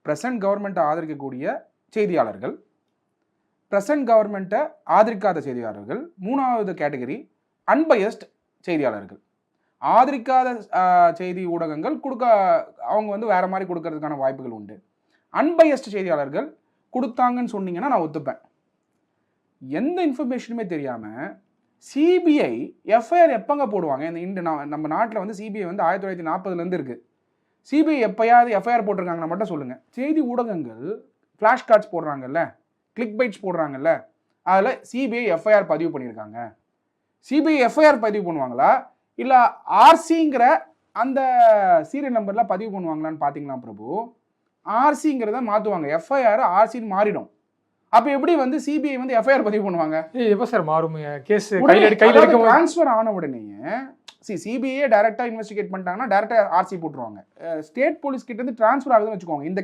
Present கவர்மெண்ட்டை ஆதரிக்கக்கூடிய செய்தியாளர்கள், present கவர்மெண்ட்டை ஆதரிக்காத செய்தியாளர்கள், மூணாவது கேட்டகரி அன்பயஸ்ட் செய்தியாளர்கள். ஆதரிக்காத செய்தி ஊடகங்கள் அவங்க வந்து வேற மாதிரி கொடுக்கறதுக்கான வாய்ப்புகள் உண்டு. அன்பயஸ்ட் செய்தியாளர்கள் கொடுத்தாங்கன்னு சொன்னீங்கன்னா நான் ஒத்துப்பேன். எந்த இன்ஃபர்மேஷனுமே தெரியாமல் சிபிஐ எஃப்ஐஆர் எப்போங்க போடுவாங்க? நம்ம நாட்டில் வந்து சிபிஐ வந்து 1940 இருக்குது. சிபிஐ எப்போயாவது எஃப்ஐஆர் போட்டிருக்காங்கன்னா மட்டும் சொல்லுங்கள். செய்தி ஊடகங்கள் ஃப்ளாஷ் கார்ட்ஸ் போடுறாங்கல்ல, கிளிக் பைட்ஸ் போடுறாங்கல்ல, அதில் சிபிஐ எஃப்ஐஆர் பதிவு பண்ணியிருக்காங்க. சிபிஐ எஃப்ஐஆர் பதிவு பண்ணுவாங்களா இல்லை ஆர்சிங்கிற அந்த சீரியல் நம்பரில் பதிவு பண்ணுவாங்களான்னு பார்த்தீங்களா பிரபு? ஆர்சிங்கிறத மாற்றுவாங்க, எஃப்ஐஆர் ஆர்சின்னு மாறிடும். அப்போ எப்படி வந்து சிபிஐ வந்து எஃப்ஐஆர் பதிவு பண்ணுவாங்க? எப்போ சார் மாறும் கேஸ்? ட்ரான்ஸ்ஃபர் ஆன உடனேயே சிபிஐ டைரக்டா இன்வெஸ்டிகேட் பண்ணிட்டாங்கன்னா டைரக்டா ஆர்சி போட்டுருவாங்க. ஸ்டேட் போலீஸ் கிட்ட இருந்து ட்ரான்ஸ்ஃபர் ஆகுதுன்னு வச்சுக்கோங்க. இந்த